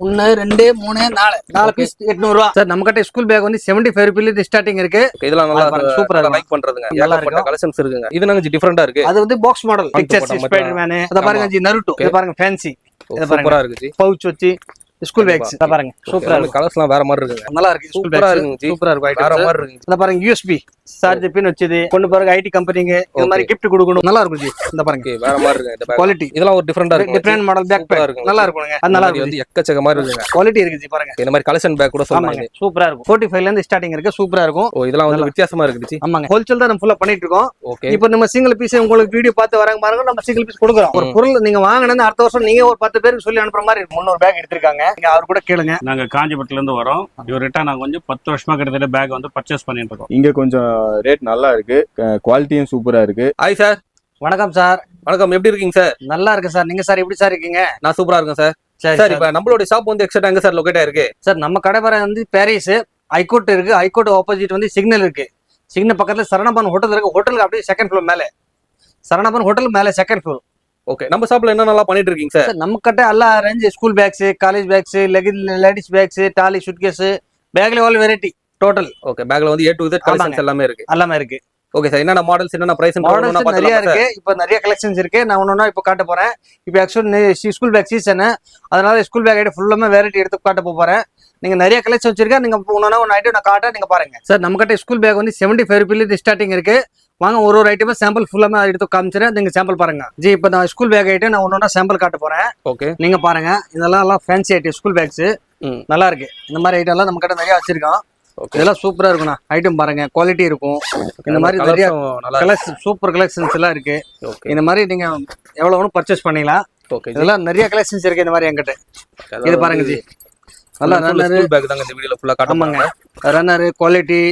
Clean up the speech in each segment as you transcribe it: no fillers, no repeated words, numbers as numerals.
1 2 3 4 piece 800 ரூபாய் sir. நம்ம கிட்ட ஸ்கூல் பேக் வந்து 75 ரூபாயில ஸ்டார்டிங் இருக்கு. இதெல்லாம் நல்லா சூப்பரா லைக் பண்றதுங்க. ஏகப்பட்ட கலெக்ஷன்ஸ் இருக்குங்க. இது நாங்க டிஃபரெண்டா இருக்கு. அது வந்து பாக்ஸ் மாடல் பிக்சர்ஸ் ஸ்பைடர்மேன் அத பாருங்க ஜி, நருட்டோ இத பாருங்க ஃபேன்சி இத பாருங்க சூப்பரா இருக்கு ஜி. பவுச் வச்சி ஸ்கூல் பேக்ஸ் இத பாருங்க சூப்பரா இருக்கு. கலர்ஸ்லாம் வேற மாதிரி இருக்குங்க. நல்லா இருக்கு ஸ்கூல் பேக் சூப்பரா இருக்கு. ஐட்டம் வேற மாதிரி இருக்கு. இத பாருங்க USB சார்ஜ் பின் வச்சது கொண்டு பாருங்க. ஐடி கம்பெனிங்க இந்த மாதிரி gift கொடுக்கணும். நல்லா இருக்கும் ஜி. இந்த பாருங்க வேற மாதிரி இருக்கு. இந்த குவாலிட்டி இதெல்லாம் ஒரு டிஃபரெண்டா இருக்கு. டிஃபரெண்ட் மாடல் பேக் பேக் நல்லா இருக்குங்க. அது நல்லா இருக்கு. வந்து எக்கச்சக்க மாதிரி இருக்குங்க. குவாலிட்டி இருக்கு ஜி. பாருங்க இந்த மாதிரி கலெக்ஷன் பேக் கூட சொல்லுங்க. சூப்பரா இருக்கும். 45 ல இருந்து ஸ்டார்டிங் இருக்கு. சூப்பரா இருக்கும். ஓ இதெல்லாம் வந்து வித்தியாசமா இருக்கு ஜி. ஆமாங்க. ஹோல்சேல் தான் நம்ம ஃபுல்லா பண்ணிட்டு இருக்கோம். ஓகே. இப்போ நம்ம சிங்கிள் பீஸ் உங்களுக்கு வீடியோ பார்த்து வராங்க பாருங்க. நம்ம சிங்கிள் பீஸ் கொடுக்குறோம். ஒரு பொருள் நீங்க வாங்குனது அடுத்த வருஷம் நீங்க ஒரு 10 பேருக்கு சொல்லி அனுப்புற மாதிரி 300 பேக் எடுத்துருக்காங்க. நீங்க அவர் கூட கேளுங்க. நாங்க காஞ்சிபுரத்துல இருந்து வரோம். இவர்கிட்ட நாங்க கொஞ்சம் 10 வருஷமா கிட்டத்தட்ட பேக் வந்து பர்ச்சேஸ் பண்ணிட்டு இருக்கோம். இங்க கொஞ்சம் ரேட் நல்லா இருக்கு, குவாலிட்டியும் சூப்பரா இருக்கு. Hi sir. வணக்கம் சார். வணக்கம். எப்படி இருக்கீங்க சார்? நல்லா இருக்கு சார். நீங்க சார் எப்படி சார் இருக்கீங்க? நான் சூப்பரா இருக்கேன் சார். சார் இப்போ நம்மளோட ஷாப் வந்து எக்ஸாக்ட்டா எங்க சார் லொகேட் ஆயிருக்கு? சார் நம்ம கடை வந்து பாரிஸ் ஹைகோர்ட் இருக்கு. ஹைகோர்ட் ஆப்போசிட் வந்து சிக்னல் இருக்கு. சிக்னல் பக்கத்துல சரணபவன் ஹோட்டல் இருக்கு. ஹோட்டலுக்கு அப்படியே செகண்ட் ஃப்ளோர் மேலே சரணபவன் ஹோட்டல் மேலே செகண்ட் ஃப்ளோர். ஓகே. நம்ம ஷாப்ல என்ன நல்லா பண்ணிட்டு இருக்கீங்க சார்? நம்ம கிட்ட எல்லா range school bags, college bags, ladies bags, டாலி, சூட்கேஸ், பேக்ல ஆல் வெரைட்டி டோட்டல். ஓகே. பேக்ல வந்து A to Z கலெக்ஷன்ஸ் எல்லாமே இருக்கு. எல்லாமே இருக்கு. Okay sir. என்னென்ன மாடல்ஸ் என்னென்ன பிரைஸ் நிறைய இருக்கு. இப்போ நிறைய கலெக்ஷன்ஸ் இருக்கு. நான் ஒன்னொன்னா இப்போ காட்ட போறேன். இப்போ ஆக்சுவலி ஸ்கூல் பேக் சீசன், அதனால ஸ்கூல் பேக் ஐட்டம் ஃபுல்லாமே வெரைட்டி எடுத்து காட்ட போறேன். நீங்க நிறைய கலெக்ஷன் வச்சிருக்கேன். நீங்க ஒன்னொன்னா ஒன்று ஐட்டம் நான் காட்ட நீங்க பாருங்க சார். நம்ம கிட்ட ஸ்கூல் பேக் வந்து 75 ரூபாயில ஸ்டார்டிங் இருக்கு. வாங்க ஒரு ஐட்டமா சாம்பிள் ஃபுல்லாமே எடுத்து காமிச்சிடறேன். நீங்க சாம்பிள் பாருங்க ஜி. இப்போ நான் ஸ்கூல் பேக் ஐட்டம் நான் ஒன்னொன்னா சாம்பிள் காட்ட போறேன். ஓகே. நீங்க பாருங்க. இதெல்லாம் எல்லாம் ஃபேன்சி ஐட்டம் ஸ்கூல் பேக்ஸ் நல்லா இருக்கு. இந்த மாதிரி ஐட்டம் எல்லாம் நம்ம கிட்ட நிறைய வச்சிருக்கோம். இதெல்லாம் சூப்பரா இருக்கும்ண்ணா. ஐட்டம் பாருங்க, குவாலிட்டி இருக்கும். இந்த மாதிரி நிறைய கலெக்ஷன் சூப்பர் கலெக்ஷன்ஸ் எல்லாம் இருக்கு. இந்த மாதிரி நீங்க எவ்வளவு வேணும் பர்ச்சேஸ் பண்ணிக்கலாம். இதெல்லாம் நிறைய கலெக்ஷன்ஸ் இருக்கு இந்த மாதிரி என்கிட்ட. இது பாருங்க ஜி. நல்லா ரன்னர் பேக் தாங்க இந்த வீடியோல ஃபுல்லா காட்டுவாங்க. ரன்னர், குவாலிட்டி,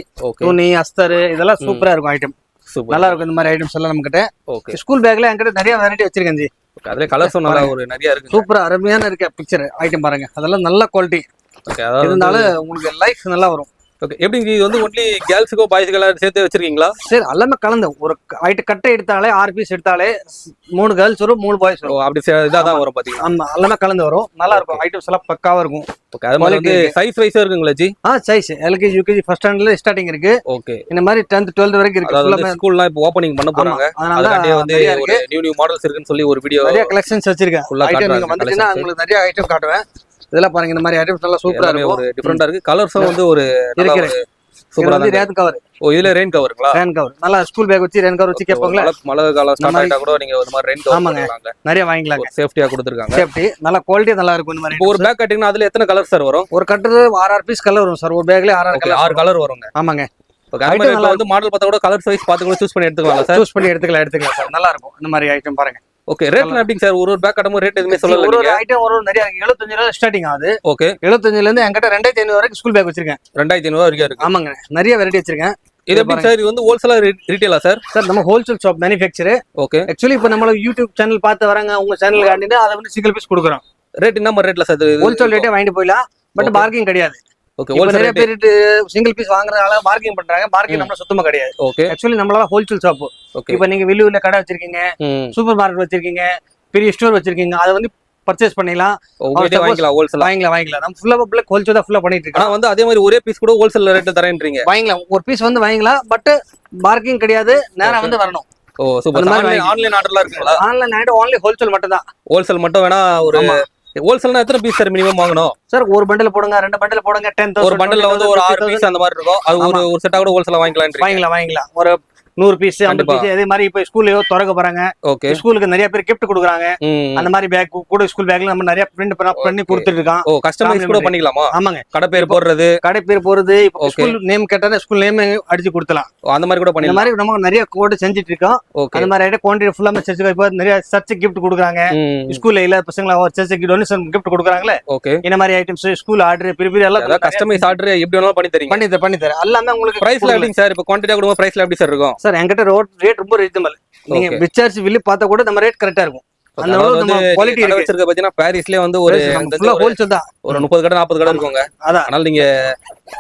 துணி, அஸ்தர் இதெல்லாம் சூப்பரா இருக்கும். ஐட்டம் நல்லா இருக்கும். இந்த மாதிரி ஐட்டம்ஸ் எல்லாம் நம்ம கிட்ட. ஓகே. ஸ்கூல் பேக்ல என்கிட்ட நிறைய வெரைட்டி வச்சிருக்கேன் ஜி. அதுல கலர்ஸும் நல்லா ஒரு நிறைய இருக்கு. சூப்பரா அருமையான இருக்க பிக்சர் ஐட்டம் பாருங்க. அதெல்லாம் நல்ல குவாலிட்டி. இருந்தாலும் உங்களுக்கு லைஃப் நல்லா வரும். ஓகே. எப்படி இது வந்து ஒன்லி கேர்ள்ஸுக்கோ பாய்ஸ்க்கு எல்லாம் சேர்த்து வச்சிருக்கீங்களா? சரி, எல்லாமே கலந்து ஒரு ஐட்டம் கட்டை எடுத்தாலே 6 பீஸ் எடுத்தாலே 3 கேர்ள்ஸ் வரும், 3 பாய்ஸ் வரும். அப்படி இதான் வரும் பாத்தீங்கன்னா. ஆமா, எல்லாமே கலந்து வரும். நல்லா இருக்கும். ஐட்டம்ஸ் எல்லாம் பக்காவா இருக்கும். ஓகே. அது மாதிரி வந்து சைஸ் வைஸா இருக்குங்களா ji? Size LKG UKG first ஸ்டாண்டர்ட்ல ஸ்டார்டிங் இருக்கு. ஓகே. இந்த மாதிரி 10th 12th வரைக்கும் இருக்கு. ஃபுல்லாமே ஸ்கூல்லாம் இப்போ ஓபனிங் பண்ண போறாங்க. அதனால வந்து ஒரு நியூ மாடல்ஸ் இருக்குன்னு சொல்லி ஒரு வீடியோ நிறைய கலெக்ஷன்ஸ் வச்சிருக்கேன். ஐட்டம் நீங்க வந்துட்டீங்கன்னா உங்களுக்கு நிறைய ஐட்டம் காட்டுவேன். இதெல்லாம் பாருங்க. இந்த மாதிரி ஐட்டம்ஸ் நல்லா சூப்பரா இருக்கும். ஒரு டிஃபரெண்டா இருக்கு. கலர்ஸும் வந்து ஒரு இருக்கு. சூப்பரா இருக்கு. Rain cover. ஓ இதுல ரெயின் கவருங்களா? Rain cover. நல்லா ஸ்கூல் பேக் வச்சு ரெயின் கவர் வச்சு கேட்பாங்களா? மழை காலம் ஸ்டார்ட் ஆயிட்டா கூட நீங்க ஒரு மாதிரி ரெயின் கவர் வாங்கலாம். நிறைய வாங்கிக்கலாம். சேஃப்டியா கொடுத்திருக்காங்க. சேஃப்டி நல்ல குவாலிட்டி நல்லா இருக்கும். இந்த மாதிரி ஒரு பேக் கட்டிங்னா அதுல எத்தனை கலர் சார் வரும்? ஒரு கட்டர் 6 பீஸ் கலர் வரும் சார். ஒரு பேக்ல 6 கலர் வருங்க. ஆமாங்க. ஓகே. ஐட்டம் வந்து மாடல் பார்த்தா கூட கலர் சைஸ் பார்த்து கூட சூஸ் பண்ணி எடுத்துக்கலாம் சார். சூஸ் பண்ணி எடுத்துக்கலாம் சார். நல்லா இருக்கும். இந்த மாதிரி ஐட்டம் பாருங்க. ஓகே. ரேட் எப்படிங்க சார்? ஒரு பேக் கட்டமும் ரேட் எதுமே சொல்லல. ஒரு ஐட்டம் ஒரு நிறைய 75 ரூபாய் ஸ்டார்டிங் ஆகுது. ஓகே. 75 ல இருந்து என்கிட்ட 2500 வரைக்கும் ஸ்கூல் பேக் வச்சிருக்கேன். 2500 வரைக்கும் இருக்கு. ஆமாங்க. நிறைய வெரைட்டி வச்சிருக்கேன். இது எப்படி சார்? இது வந்து ஹோல்சேலா ரீட்டெயிலா சார்? சார் நம்ம wholesale shop manufacture. Okay. Actually இப்போ நம்ம யூடியூப் சேனல் பார்த்து வராங்க. உங்க சேனல் காட்டினா அதை வந்து சிங்கிள் பீஸ் கொடுக்குறோம். ரேட் என்ன ரேட்ல சார்? ஹோல்சேல் ரேட்டே வாங்கிட்டு போயிடலாம். பட் பார்க்கிங் கிடையாது. ஓகே. நிறைய பேர் சிங்கிள் பீஸ் வாங்குறதுனால பார்க்கிங் பண்றாங்க. பார்க்கிங் நம்ம சுத்தமா கிடையாது. ஓகே. ஆக்சுவலி நம்மளால ஹோல்சேல் ஷாப். இப்போ நீங்க வெளியூர்ல கடை வச்சிருக்கீங்க, சூப்பர் மார்க்கெட் வச்சிருக்கீங்க, பெரிய ஸ்டோர் வச்சிருக்கீங்க, அதை வந்து பர்ச்சேஸ் பண்ணிக்கலாம். வாங்கிக்கலாம். ஹோல்சேல் வாங்கிக்கலாம். நம்ம ஃபுல்லா பிளாக் ஹோல்சேல் தான் ஃபுல்லா பண்ணிட்டு இருக்கோம். வந்து அதே மாதிரி ஒரே பீஸ் கூட ஹோல்சேல் ரேட்ல தரேன்றீங்க. வாங்கிக்கலாம். ஒரு பீஸ் வந்து வாங்கிக்கலாம். பட் பார்க்கிங் கிடையாது. நேரா வந்து வரணும். ஓ சூப்பர். ஆன்லைன் ஆர்டர்லாம் இருக்குங்களா? ஆன்லைன் ஆர்டர் ஒன்லி ஹோல்சேல் மட்டும் தான். ஹோல்சேல் மட்டும் வேணா. ஒரு ஹோல்சேல்னா எத்தனை பீஸ் சார் மினிமம் வாங்கணும்? சார் ஒரு பண்டல் போடுங்க, 2 பண்டல் போடுங்க, 10,000. ஒரு பண்டல்ல வந்து ஒரு 6 பீஸ் அந்த மாதிரி இருக்கும். அது ஒரு செட்டா கூட ஹோல்சேலா வாங்கிக்கலாம். ஒரு 100 பீஸ் 50 பீஸ் அதே மாதிரி. இப்ப ஸ்கூல்ல திறக்க போறாங்க. ஓகே. ஸ்கூலுக்கு நிறைய பேர் gift கொடுக்குறாங்க. அந்த மாதிரி பேக் கூட ஸ்கூல் பேக்ல நம்ம நிறைய பிரிண்ட் பண்ணி கொடுத்துட்டு இருக்கோம். ஓ கஸ்டமைஸ் கூட பண்ணிக்கலாமா? ஆமாங்க. கடை பேர் போடுறது இப்போ ஸ்கூல் நேம் கேட்டா ஸ்கூல் நேம் அடிச்சு கொடுத்தலாம். அந்த மாதிரி கூட பண்ணி. இந்த மாதிரி நம்ம நிறைய கோட் செஞ்சிட்டு இருக்கோம். அந்த மாதிரி ஐட்டம் குவாண்டிட்டி ஃபுல்லாமே செஞ்சு. இப்போ நிறைய சர்ச் gift கொடுக்குறாங்க. ஸ்கூல்ல இல்ல பசங்கள சர்ச் டொனேஷன் gift கொடுக்குறாங்களே. ஓகே. இந்த மாதிரி ஐட்டம்ஸ் ஸ்கூல் ஆர்டர் பெரிய எல்லாம் கஸ்டமைஸ் ஆர்டர் எப்படி வேணாலும் பண்ணி தரீங்க. பண்ணி தரேன். எல்லாமே உங்களுக்கு பிரைஸ்ல எப்படிங்க சார்? இப்போ குவாண்டிட்டியா கொடுங்க. பிரைஸ்ல எப்படி சார் இருக்கும்? சார் என்கிட்ட ரேட் ரொம்ப ரீசனபிள். நீங்க விசாரிச் வில்லி பார்த்தா கூட நம்ம ரேட் கரெக்டா இருக்கும். அந்த நம்ம குவாலிட்டி இருக்கு. பாத்தீங்கன்னா பாரிஸ்லயே வந்து ஒரு ஹோல்சேல் தான். ஒரு 30 கடை 40 கடை இருக்குங்க. அதனால நீங்க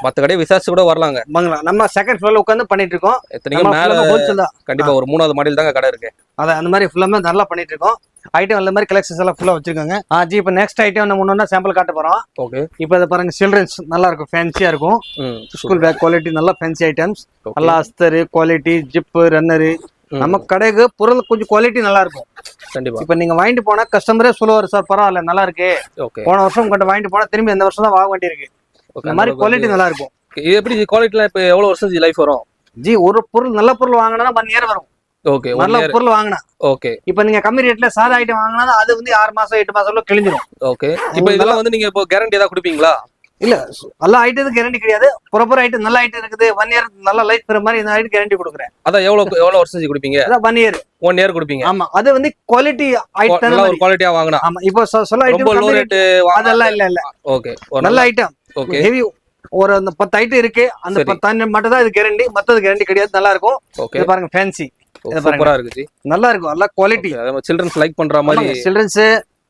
மத்த கடையை விசாரிச்சு கூட வரலாங்க. நம்ம செகண்ட் ஃப்ளோர்ல உட்கார்ந்து பண்ணிட்டு இருக்கோம். எத்தனையோ மேல ஹோல்சேல் தான். கண்டிப்பா ஒரு 3வது மாடியில் தாங்க கடை இருக்கு. அந்த மாதிரி ஃபுல்லாமே நல்லா பண்ணிட்டு இருக்கோம். ஐட்டம் அந்த மாதிரி கலெக்ஷன்ஸ் எல்லாம் ஃபுல்லா வச்சிருக்காங்க. ஜி இப்போ நெக்ஸ்ட் ஐட்டம் நம்ம ஒண்ணா சாம்பிள் காட்ட போறோம். ஓகே. இப்போ இதை பாருங்க, சில்ட்ரன்ஸ் நல்லா இருக்கும், ஃபேன்சியா இருக்கும். ஸ்கூல் பேக் குவாலிட்டி நல்லா ஃபேன்சி ஐட்டம்ஸ், நல்லா அஸ்தர் குவாலிட்டி, ஜிப்பு, ரன்னரு. நம்ம கடைக்கு பொருள் கொஞ்சம் குவாலிட்டி நல்லா இருக்கும். கண்டிப்பா. இப்போ நீங்க வாங்கிட்டு போனா கஸ்டமரே சொல்லுவாரு, சார் பரவாயில்ல நல்லா இருக்கு, போன வருஷம் கொண்டு வாங்கிட்டு போனா திரும்பி இந்த வருஷம் தான் வாங்க வேண்டியிருக்கு. இந்த மாதிரி குவாலிட்டி நல்லா இருக்கும். இது எப்படி குவாலிட்டிலாம் இப்போ எவ்வளவு வருஷம் லைஃப் வரும்? ஜி ஒரு பொருள் நல்ல பொருள் வாங்கினா 1 இயர் வரும். ஓகே. நல்ல பொருள் வாங்கினா. ஓகே. இப்போ நீங்க கம்மி ரேட்ல சாதா ஐட்டம் வாங்கினா அது வந்து 6 மாசம் 8 மாசம் கிழிஞ்சிடும். ஓகே. இப்போ இதெல்லாம் வந்து நீங்க இப்போ கேரண்டி ஏதாவது கொடுப்பீங்களா? இல்ல, எல்லா ஐட்டத்துக்கு கேரண்டி கிடையாது. ப்ராப்பர் ஐட்டம் நல்ல ஐட்டம் இருக்குது, 1 இயர் நல்ல லைஃப் பெற மாதிரி இந்த ஐட்டம் கேரண்டி கொடுக்குறேன். அதான் எவ்வளவு வருஷம் கொடுப்பீங்க? அதான் 1 இயர். 1 இயர் கொடுப்பீங்க. ஆமா, அது வந்து குவாலிட்டி ஐட்டம், நல்ல ஒரு குவாலிட்டியா வாங்குனா. ஆமா, இப்போ சொல்ல ரொம்ப லோ ஐட்டம் ரேட் அதெல்லாம் இல்ல. ஓகே. நல்ல ஐட்டம். ஓகே. ஹெவி ஒரு அந்த 10 ஐட்டம் இருக்கு, அந்த 10 ஐட்டம் மட்டும் தான் இது கேரண்டி, மத்தது கேரண்டி கிடையாது. நல்லா இருக்கும். ஓகே. இது பாருங்க, ஃபேன்சி சூப்பரா இருக்கு ஜி. நல்லா இருக்கும், நல்லா குவாலிட்டி. சில்ட்ரன்ஸ் லைக் பண்ற மாதிரி சில்ட்ரன்ஸ்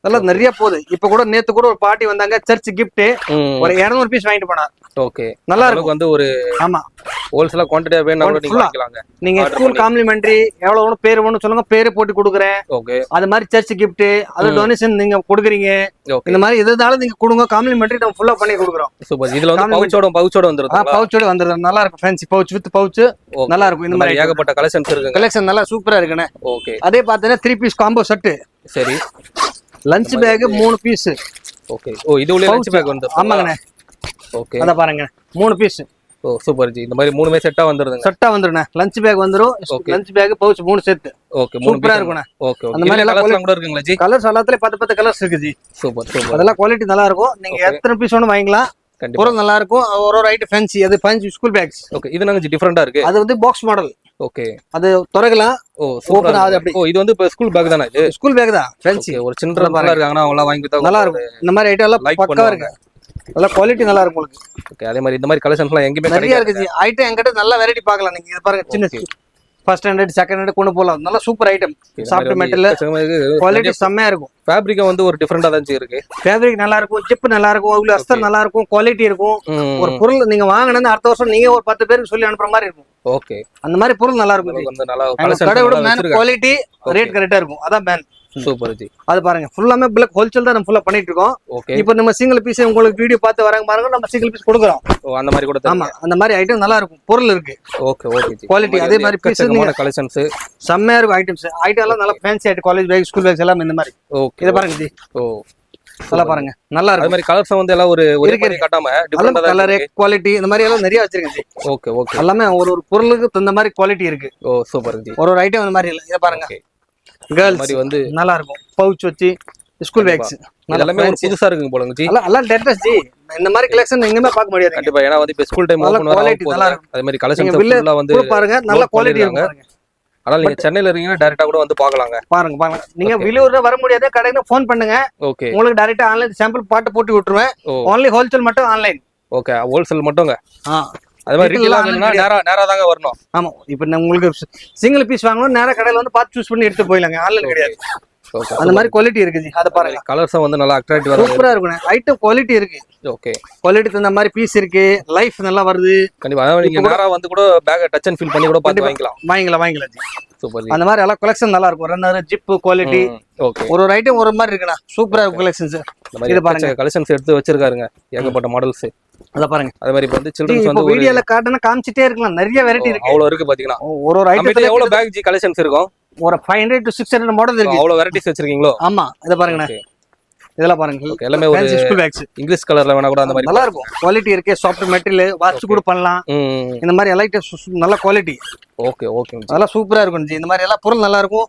நல்லா நிறைய போகுது. இப்ப கூட நேத்து கூட ஒரு பார்ட்டி வந்தாங்க, சர்ச் கிஃப்ட் ஒரு 200 பீஸ் வாங்கிட்டு போனார். ஓகே. நல்லா இருக்கும். வந்து ஒரு ஆமா ஹோல்சேலா குவாண்டிட்டியா வேணும்னா நீங்க வாங்கிக்கலாங்க. நீங்க ஸ்கூல் காம்ப்ளிமெண்டரி எவ்வளவு வேணும், பேர் வேணும் சொல்லுங்க, பேரு போட்டு கொடுக்குறேன். ஓகே. அது மாதிரி சர்ச் கிஃப்ட், அது டொனேஷன் நீங்க கொடுக்குறீங்க. இந்த மாதிரி எதுனாலும் நீங்க கொடுங்க, காம்ப்ளிமெண்டரி நம்ம ஃபுல்லா பண்ணி கொடுக்குறோம். சூப்பர். இதுல வந்து பவுச்சோட வந்துருது. பவுச்சோட வந்துருது. நல்லா இருக்கும், ஃபேன்சி பவுச் வித் பவுச் நல்லா இருக்கும். இந்த மாதிரி ஏகப்பட்ட கலெக்ஷன்ஸ் இருக்கு. கலெக்ஷன் நல்லா சூப்பரா இருக்குண்ணே. ஓகே. அதே பார்த்தீங்கன்னா 3 பீஸ் காம்போ செட். சரி. Lunch bag 3 piece. ஓகே. ஓ, இது உள்ள லஞ்ச் பேக் வந்து. ஆமாங்கண்ணே. ஓகே. அத பாருங்க, 3 பீஸ். ஓ சூப்பர் ஜி. இந்த மாதிரி 3மே செட்டா வந்துருதுங்க. செட்டா வந்துருண்ணே. லஞ்ச் பேக் வந்துரும், lunch bag pouch 3 set. Okay. சூப்பரா இருக்குண்ணே. ஓகே. அந்த மாதிரி கலர்ஸ்லாம் கூட இருக்குங்களா ஜி? கலர்ஸ் எல்லாத்துலயும் 10 கலர்ஸ் இருக்கு ஜி. சூப்பர். அதெல்லாம் குவாலிட்டி நல்லா இருக்கும். நீங்க எத்தனை பீஸ் வேணும் வாங்கிக்கலாம். பொருள் நல்லா இருக்கும். ஒரு ஐட்டம் ஃபேன்சி, அது ஃபேன்சி ஸ்கூல் பேக்ஸ். ஓகே. இது நாங்க டிஃபரெண்டா இருக்கு. அது வந்து பாக்ஸ் மாடல். ஓகே. அது திறக்கலாம். ஓ சூப்பர். அது அப்படி. ஓ, இது வந்து இப்ப ஸ்கூல் பேக் தானே? இது ஸ்கூல் பேக் தான், ஃபேன்சி. ஒரு சில்ட்ரன் நல்லா இருக்காங்கன்னா அவங்க எல்லாம் வாங்கி கொடுத்தா நல்லா இருக்கும். இந்த மாதிரி ஐட்டம் எல்லாம் பக்கவா இருக்கு. நல்லா குவாலிட்டி நல்லா இருக்கும் உங்களுக்கு. ஓகே. அதே மாதிரி இந்த மாதிரி கலெக்ஷன்ஸ்லாம் எங்கேயுமே நிறைய இருக்கு ஜி. ஐட்டம் என்கிட்ட நல்ல வெரைட்டி பார்க்கலாம் நீங்க. இது பாருங்க, சின்ன ஃபர்ஸ்ட் ஸ்டாண்டர்ட் செகண்ட் ஸ்டாண்டர்ட் கொண்டு போலாம். நல்ல super item. Soft metal quality செம்மையா இருக்கும். ஃபேப்ரிக் வந்து ஒரு டிஃபரெண்டா தான் இருக்கு. ஃபேப்ரிக் நல்லா இருக்கும், ஜிப் நல்லா இருக்கும், உள்ள அஸ்தர் நல்லா இருக்கும், குவாலிட்டி இருக்கும். ஒரு பொருள் நீங்க வாங்கினா அடுத்த வருஷம் நீங்க ஒரு 10 பேருக்கு சொல்லி அனுப்புற மாதிரி இருக்கும். ஓகே. அந்த மாதிரி பொருள் நல்லா இருக்கும். வந்து நல்லா கலெக்ஷன் கடை விட மேன் குவாலிட்டி ரேட் கரெக்ட்டா இருக்கும். அதான் மேன். Super G. அது பாருங்க, ஃபுல்லாமே பிளாக் ஹோல்சேல் தான் நம்ம ஃபுல்லா பண்ணிட்டு இருக்கோம். ஓகே. இப்போ நம்ம சிங்கிள் பீஸ் உங்களுக்கு வீடியோ பார்த்து வராங்க பாருங்க, நம்ம சிங்கிள் பீஸ் கொடுக்குறோம். ஓ, அந்த மாதிரி கூட. ஆமா, அந்த மாதிரி ஐட்டம் நல்லா இருக்கும், பொருள் இருக்கு. ஓகே. Okay G. குவாலிட்டி அதே மாதிரி பீஸ் கலெக்ஷன்ஸ் செம்மையா இருக்கும். ஐட்டம் எல்லாம் நல்லா fancy item, college back, school packs எல்லாம் இந்த மாதிரி. ஓகே. இத பாருங்க ஜி. ஓ நல்லா பாருங்க, நல்லா இருக்கு. அதே மாதிரி கலர்ஸ் வந்து எல்லாம் ஒரு மாதிரி காட்டாம டிஃபரெண்டா கலர் குவாலிட்டி இந்த மாதிரி எல்லாம் நிறைய வச்சிருக்கேன் ஜி. ஓகே. ஓகே. எல்லாமே ஒரு பொருளுக்கு தகுந்த மாதிரி குவாலிட்டி இருக்கு. ஓ சூப்பர் ஜி. ஒரு ஐட்டம் இந்த மாதிரி இல்ல. இத பாருங்க, கேர்ள்ஸ் மாதிரி வந்து நல்லா இருக்கும். பவுச் வச்சு ஸ்கூல் பேக்ஸ் எல்லாமே ஒரு புதுசா இருக்குங்க போலங்க ஜி. எல்லாம் டெட்டஸ் ஜி. இந்த மாதிரி கலெக்ஷன் எங்கயுமே பார்க்க முடியாது கண்டிப்பா. ஏன்னா வந்து இப்ப ஸ்கூல் டைம் ஓபன் வர அதே மாதிரி கலெக்ஷன்ஸ் ஃபுல்லா வந்து பாருங்க, நல்ல குவாலிட்டி இருக்கு பாருங்க. அதனால நீங்க சென்னையில இருக்கீங்கன்னா டைரக்டா கூட வந்து பார்க்கலாங்க. பாருங்க. நீங்க வெளியூர்ல வர முடியாது, கடைக்கு ஃபோன் பண்ணுங்க. ஓகே. உங்களுக்கு டைரக்டா ஆன்லைன் சாம்பிள் பாட்டு போட்டு விட்டுருவேன். ஒன்லி ஹோல்சேல் மட்டும் ஆன்லைன். ஓகே. ஹோல்சேல் மட்டும்ங்க. அதே மாதிரி ரீட்டெயிலா வேணும்னா நேரா தாங்க வரணும். ஆமா, இப்போ உங்களுக்கு சிங்கிள் பீஸ் வாங்கணும், நேரா கடையில வந்து பார்த்து சூஸ் பண்ணி எடுத்து போயிடலாங்க. ஆன்லைன் கிடையாது. அந்த மாதிரி குவாலிட்டி இருக்கு ஜி. அத பாருங்க, கலர்ஸும் வந்து நல்லா அட்ராக்டிவா இருக்கு, சூப்பரா இருக்கு. ஐட்டம் குவாலிட்டி இருக்கு. ஓகே. குவாலிட்டி தகுந்த மாதிரி பீஸ் இருக்கு, லைஃப் நல்லா வருது. கண்டிப்பா. நீங்க நேரா வந்து கூட பேக் டச் அண்ட் ஃபீல் பண்ணி கூட பார்த்து வாங்கிக்கலாம் ஜி. Super G. அந்த மாதிரி எல்லாம் கலெக்ஷன் நல்லா இருக்கும். Runner, zip quality. ஓகே. ஒரு ஐட்டம் ஒரு மாதிரி இருக்குண்ணா, சூப்பரா இருக்கும் கலெக்ஷன்ஸ். இது பாருங்க, கலெக்ஷன்ஸ் எடுத்து வச்சிருக்காருங்க, ஏகப்பட்ட மாடல்ஸ். அத பாருங்க. அதே மாதிரி வந்து சில்ட்ரன்ஸ் வந்து வீடியோல காட்டனா காமிச்சிட்டே இருக்கலாம், நிறைய வெரைட்டி இருக்கு. அவ்வளவு இருக்கு பாத்தீங்கன்னா. ஒரு ஐட்டத்துல எவ்வளவு பேக் ஜி கலெக்ஷன்ஸ் இருக்கும்? ஒரு 500 to 600 மாடல் இருக்கு. அவ்வளவு வெரைட்டிஸ் வச்சிருக்கீங்களோ? ஆமா, இத பாருங்கண்ணா. இதெல்லாம் பாருங்க, எல்லாமே ஒரு ஸ்கூல் பேக்ஸ் இங்கிலீஷ் கலர்ல வேணா கூட அந்த மாதிரி நல்லா இருக்கும். குவாலிட்டி இருக்கு, சாஃப்ட் மெட்டீரியல், வாஷ் கூட பண்ணலாம். இந்த மாதிரி எல்லாம் நல்ல குவாலிட்டி. ஓகே. ஓகே. அதெல்லாம் சூப்பரா இருக்கும் ஜி. இந்த மாதிரி எல்லாம் பொருள் நல்லா இருக்கும்,